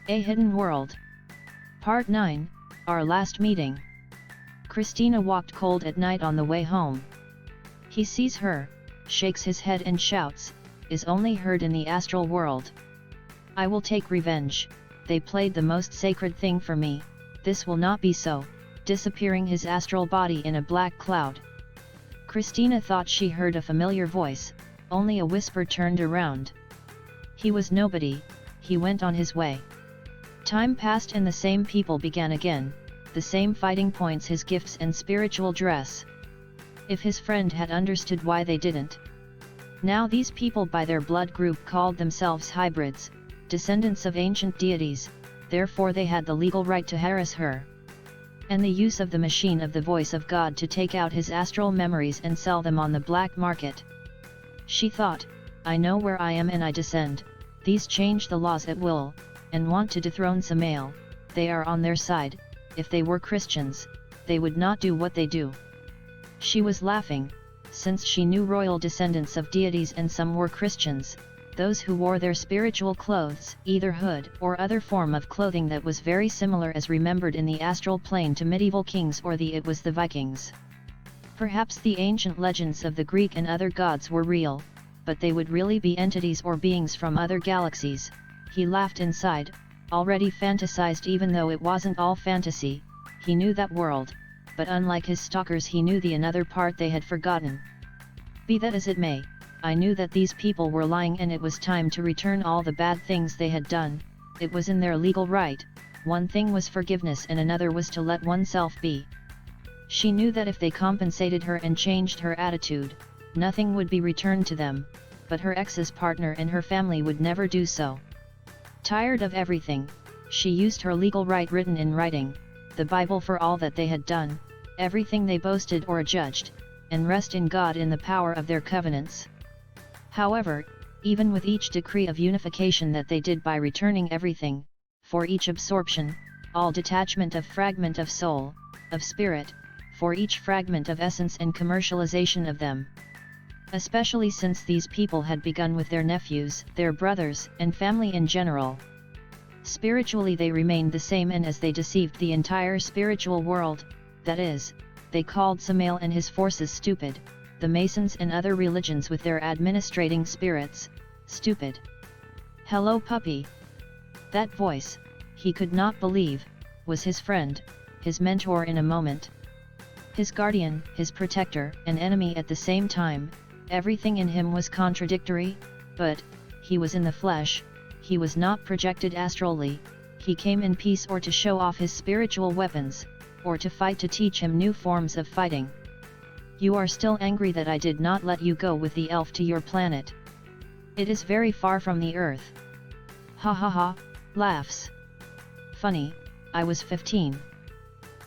A Hidden World. Part 9, Our Last Meeting. Christina walked cold at night on the way home. He sees her, shakes his head and shouts, "Is only heard in the astral world. I will take revenge, they played the most sacred thing for me, this will not be so," disappearing his astral body in a black cloud. Christina thought she heard a familiar voice, only a whisper turned around. He was nobody, he went on his way. Time passed and the same people began again, the same fighting points, his gifts and spiritual dress. If his friend had understood why they didn't. Now these people by their blood group called themselves hybrids, descendants of ancient deities, therefore they had the legal right to harass her. And the use of the machine of the voice of God to take out his astral memories and sell them on the black market. She thought, I know where I am and I descend, these change the laws at will, and want to dethrone Samael, they are on their side, if they were Christians, they would not do what they do. She was laughing, since she knew royal descendants of deities and some were Christians, those who wore their spiritual clothes, either hood or other form of clothing that was very similar as remembered in the astral plane to medieval kings or it was the Vikings. Perhaps the ancient legends of the Greek and other gods were real, but they would really be entities or beings from other galaxies. He laughed inside, already fantasized even though it wasn't all fantasy, he knew that world, but unlike his stalkers he knew the another part they had forgotten. Be that as it may, I knew that these people were lying and it was time to return all the bad things they had done, it was in their legal right, one thing was forgiveness and another was to let oneself be. She knew that if they compensated her and changed her attitude, nothing would be returned to them, but her ex's partner and her family would never do so. Tired of everything, she used her legal right written in writing, the Bible for all that they had done, everything they boasted or judged, and rest in God in the power of their covenants. However, even with each decree of unification that they did by returning everything, for each absorption, all detachment of fragment of soul, of spirit, for each fragment of essence and commercialization of them. Especially since these people had begun with their nephews, their brothers, and family in general. Spiritually they remained the same and as they deceived the entire spiritual world, that is, they called Samael and his forces stupid, the Masons and other religions with their administrating spirits, stupid. Hello puppy. That voice, he could not believe, was his friend, his mentor in a moment. His guardian, his protector, and enemy at the same time. Everything in him was contradictory, but he was in the flesh, he was not projected astrally, he came in peace or to show off his spiritual weapons, or to fight to teach him new forms of fighting. You are still angry that I did not let you go with the elf to your planet. It is very far from the earth. Ha ha ha, laughs. Funny, I was 15.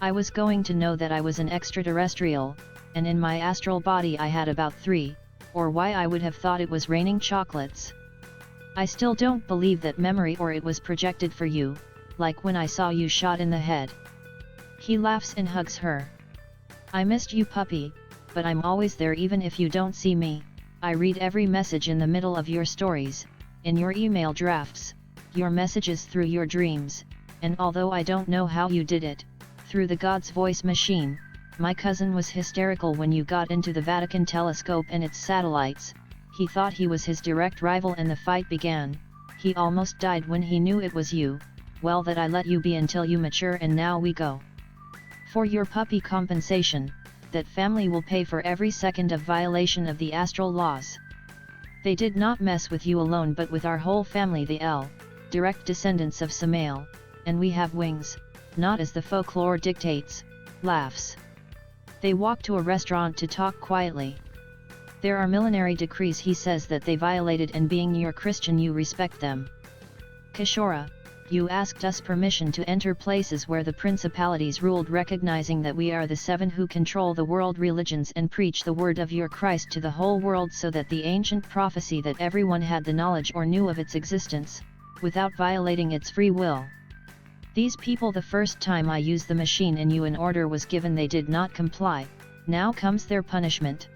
I was going to know that I was an extraterrestrial, and in my astral body I had about 3, or why I would have thought it was raining chocolates. I still don't believe that memory or it was projected for you, like when I saw you shot in the head. He laughs and hugs her. I missed you puppy, but I'm always there even if you don't see me, I read every message in the middle of your stories, in your email drafts, your messages through your dreams, and although I don't know how you did it, through the God's voice machine. My cousin was hysterical when you got into the Vatican telescope and its satellites, he thought he was his direct rival and the fight began, he almost died when he knew it was you, well that I let you be until you mature and now we go. For your puppy compensation, that family will pay for every second of violation of the astral laws. They did not mess with you alone but with our whole family the direct descendants of Samael, and we have wings, not as the folklore dictates, laughs. They walk to a restaurant to talk quietly. There are millenary decrees he says that they violated and being your Christian you respect them. Kishora, you asked us permission to enter places where the principalities ruled recognizing that we are the 7 who control the world religions and preach the word of your Christ to the whole world so that the ancient prophecy that everyone had the knowledge or knew of its existence, without violating its free will. These people the first time I used the machine and you an order was given they did not comply, now comes their punishment.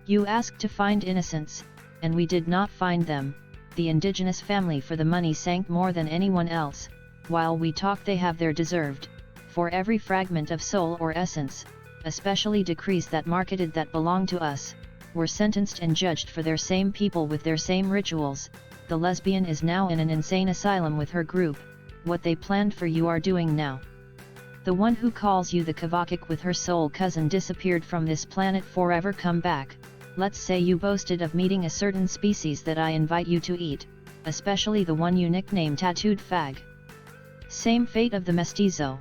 You asked to find innocents, and we did not find them, the indigenous family for the money sank more than anyone else, while we talk they have their deserved, for every fragment of soul or essence, especially decrees that marketed that belong to us, were sentenced and judged for their same people with their same rituals. The lesbian is now in an insane asylum with her group. What they planned for you are doing now. The one who calls you the Kavakik with her soul cousin disappeared from this planet forever. Come back. Let's say you boasted of meeting a certain species that I invite you to eat, especially the one you nicknamed Tattooed Fag. Same fate of the mestizo.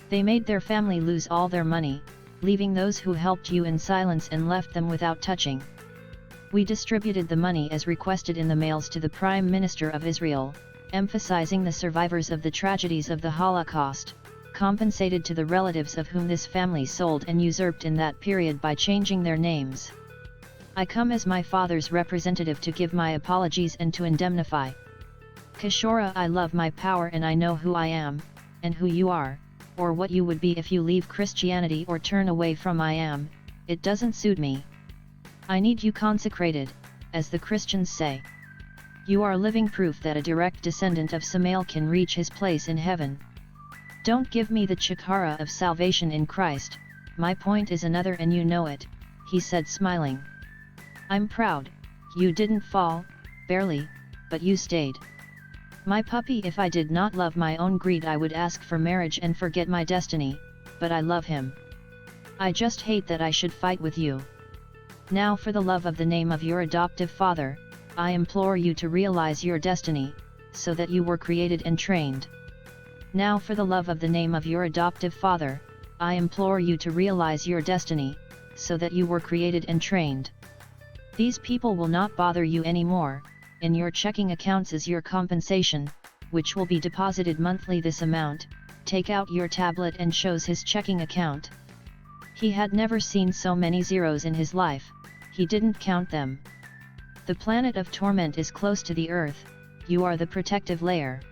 They made their family lose all their money, leaving those who helped you in silence and left them without touching. We distributed the money as requested in the mails to the Prime Minister of Israel, emphasizing the survivors of the tragedies of the Holocaust, compensated to the relatives of whom this family sold and usurped in that period by changing their names. I come as my father's representative to give my apologies and to indemnify. Kishora, I love my power and I know who I am, and who you are, or what you would be if you leave Christianity or turn away from I am. It doesn't suit me. I need you consecrated, as the Christians say. You are living proof that a direct descendant of Samael can reach his place in heaven. Don't give me the chikara of salvation in Christ, my point is another and you know it, he said smiling. I'm proud, you didn't fall, barely, but you stayed. My puppy, if I did not love my own greed I would ask for marriage and forget my destiny, but I love him. I just hate that I should fight with you. Now for the love of the name of your adoptive father, I implore you to realize your destiny, so that you were created and trained. Now for the love of the name of your adoptive father, I implore you to realize your destiny, so that you were created and trained. These people will not bother you anymore. In your checking accounts is your compensation, which will be deposited monthly. This amount, take out your tablet and shows his checking account. He had never seen so many zeros in his life, he didn't count them. The planet of torment is close to the earth, you are the protective layer.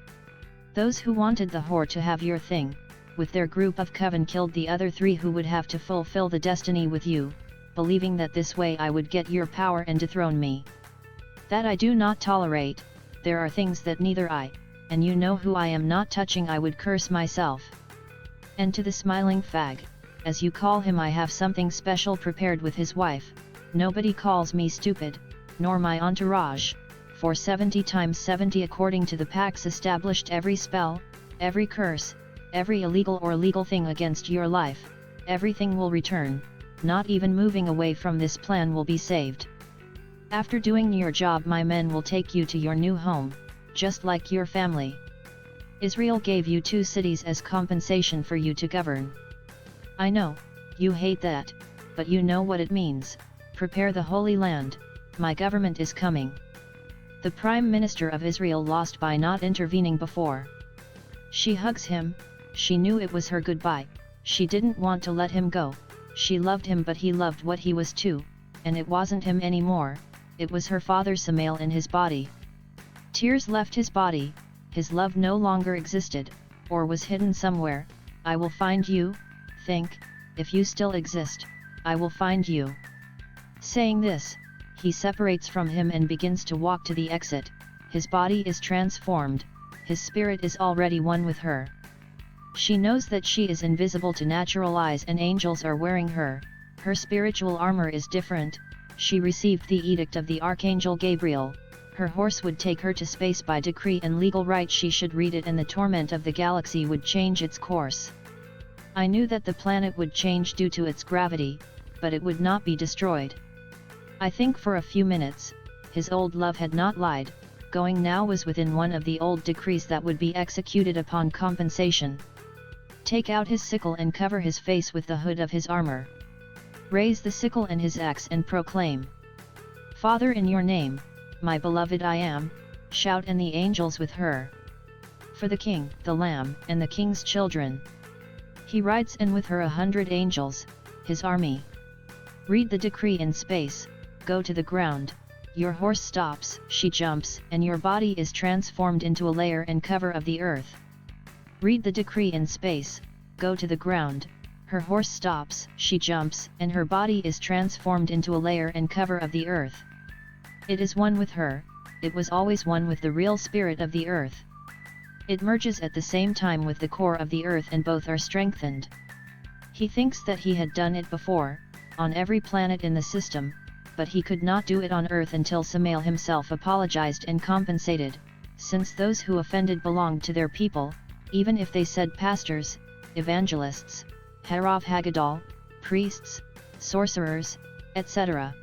Those who wanted the whore to have your thing, with their group of coven killed the other three who would have to fulfill the destiny with you, believing that this way I would get your power and dethrone me. That I do not tolerate. There are things that neither I, and you know who I am not touching. I would curse myself. And to the smiling fag, as you call him, I have something special prepared with his wife. Nobody calls me stupid, nor my entourage, for 70 times 70 according to the pacts established, every spell, every curse, every illegal or legal thing against your life, everything will return, not even moving away from this plan will be saved. After doing your job my men will take you to your new home, just like your family. Israel gave you 2 cities as compensation for you to govern. I know, you hate that, but you know what it means. Prepare the Holy Land, my government is coming. The Prime Minister of Israel lost by not intervening before. She hugs him, she knew it was her goodbye, she didn't want to let him go, she loved him but he loved what he was too, and it wasn't him anymore, it was her father Samael in his body. Tears left his body, his love no longer existed, or was hidden somewhere. I will find you, think, if you still exist, I will find you. Saying this, he separates from him and begins to walk to the exit. His body is transformed, his spirit is already one with her. She knows that she is invisible to natural eyes and angels are wearing her. Her spiritual armor is different. She received the edict of the Archangel Gabriel. Her horse would take her to space by decree and legal right. She should read it and the torment of the galaxy would change its course. I knew that the planet would change due to its gravity, but it would not be destroyed. I think for a few minutes, his old love had not lied, going now was within one of the old decrees that would be executed upon compensation. Take out his sickle and cover his face with the hood of his armor. Raise the sickle and his axe and proclaim. Father, in your name, my beloved I am, shout, and the angels with her. For the king, the lamb, and the king's children. He rides and with her 100 angels, his army. Read the decree in space, go to the ground, your horse stops, she jumps, and your body is transformed into a layer and cover of the earth. Read the decree in space, go to the ground, her horse stops, she jumps, and her body is transformed into a layer and cover of the earth. It is one with her, it was always one with the real spirit of the earth. It merges at the same time with the core of the earth and both are strengthened. He thinks that he had done it before, on every planet in the system, but he could not do it on Earth until Samael himself apologized and compensated, since those who offended belonged to their people, even if they said pastors, evangelists, Harav Haggadol, priests, sorcerers, etc.